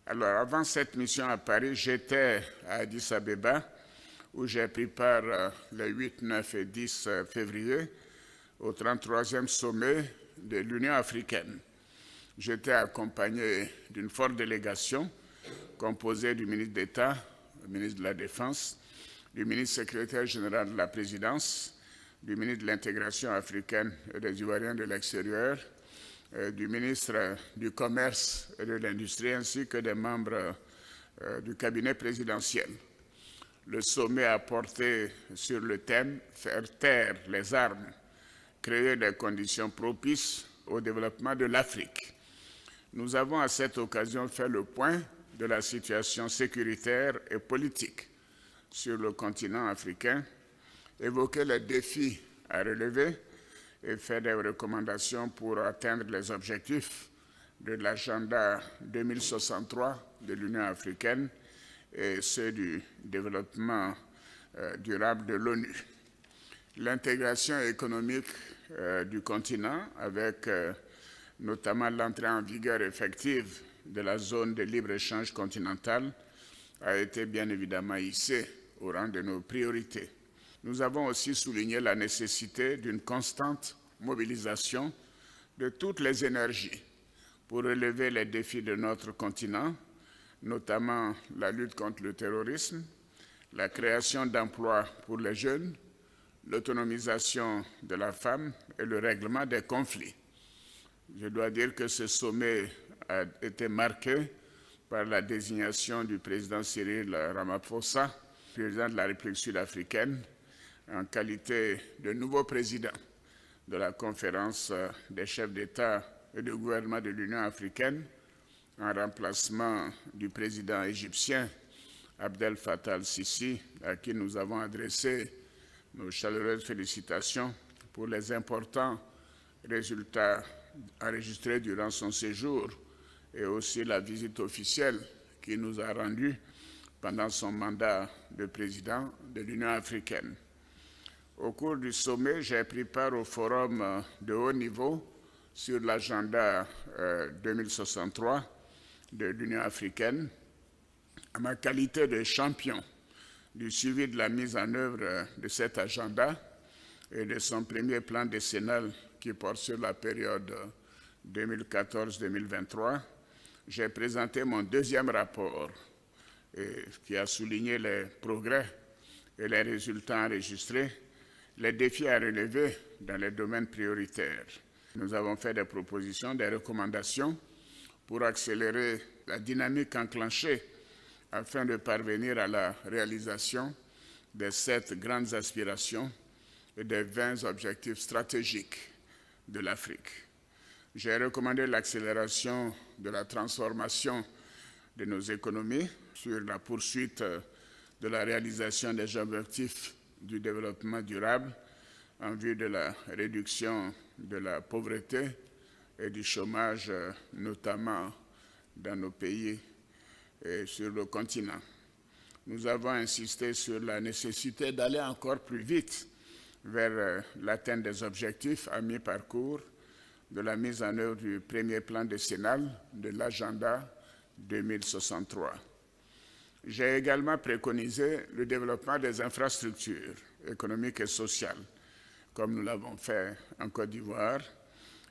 Alors, avant cette mission à Paris, j'étais à Addis Abeba, où j'ai pris part les 8, 9 et 10 février au 33e sommet de l'Union africaine. J'étais accompagné d'une forte délégation composée du ministre d'État, du ministre de la Défense, du ministre secrétaire général de la Présidence, du ministre de l'Intégration africaine et des Ivoiriens de l'extérieur, du ministre du Commerce et de l'Industrie, ainsi que des membres du cabinet présidentiel. Le sommet a porté sur le thème « Faire taire les armes, créer des conditions propices au développement de l'Afrique ». Nous avons à cette occasion fait le point de la situation sécuritaire et politique sur le continent africain, évoqué les défis à relever et fait des recommandations pour atteindre les objectifs de l'agenda 2063 de l'Union africaine et ceux du développement durable de l'ONU. L'intégration économique du continent, avec notamment l'entrée en vigueur effective de la zone de libre-échange continentale, a été bien évidemment hissée au rang de nos priorités. Nous avons aussi souligné la nécessité d'une constante mobilisation de toutes les énergies pour relever les défis de notre continent, notamment la lutte contre le terrorisme, la création d'emplois pour les jeunes, l'autonomisation de la femme et le règlement des conflits. Je dois dire que ce sommet a été marqué par la désignation du président Cyril Ramaphosa, président de la République sud-africaine, en qualité de nouveau président de la conférence des chefs d'État et de gouvernement de l'Union africaine, en remplacement du président égyptien Abdel Fattah al-Sisi, à qui nous avons adressé nos chaleureuses félicitations pour les importants résultats enregistrés durant son séjour et aussi la visite officielle qu'il nous a rendue pendant son mandat de président de l'Union africaine. Au cours du sommet, j'ai pris part au forum de haut niveau sur l'agenda 2063 de l'Union africaine, à ma qualité de champion du suivi de la mise en œuvre de cet agenda et de son premier plan décennal qui porte sur la période 2014-2023. J'ai présenté mon deuxième rapport qui a souligné les progrès et les résultats enregistrés, les défis à relever dans les domaines prioritaires. Nous avons fait des propositions, des recommandations pour accélérer la dynamique enclenchée afin de parvenir à la réalisation des 7 grandes aspirations et des 20 objectifs stratégiques de l'Afrique. J'ai recommandé l'accélération de la transformation de nos économies sur la poursuite de la réalisation des objectifs du développement durable en vue de la réduction de la pauvreté et du chômage, notamment dans nos pays et sur le continent. Nous avons insisté sur la nécessité d'aller encore plus vite vers l'atteinte des objectifs à mi-parcours de la mise en œuvre du premier plan décennal de l'agenda 2063. J'ai également préconisé le développement des infrastructures économiques et sociales, comme nous l'avons fait en Côte d'Ivoire,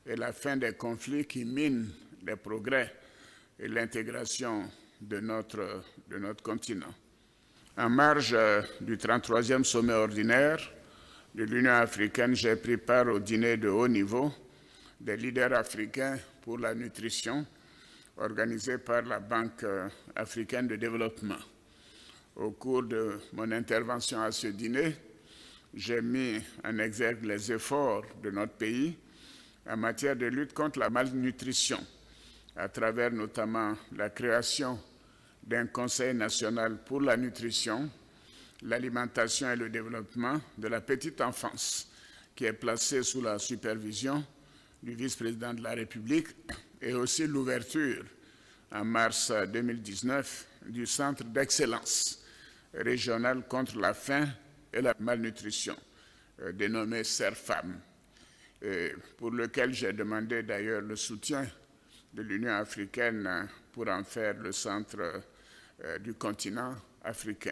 et la fin des conflits qui minent les progrès et l'intégration de notre continent. En marge du 33e sommet ordinaire de l'Union africaine, j'ai pris part au dîner de haut niveau des leaders africains pour la nutrition, organisé par la Banque africaine de développement. Au cours de mon intervention à ce dîner, j'ai mis en exergue les efforts de notre pays en matière de lutte contre la malnutrition, à travers notamment la création d'un Conseil national pour la nutrition, l'alimentation et le développement de la petite enfance, qui est placé sous la supervision du vice-président de la République, et aussi l'ouverture en mars 2019 du Centre d'excellence régional contre la faim et la malnutrition, dénommé CERFAM, pour lequel j'ai demandé d'ailleurs le soutien de l'Union africaine pour en faire le centre du continent africain.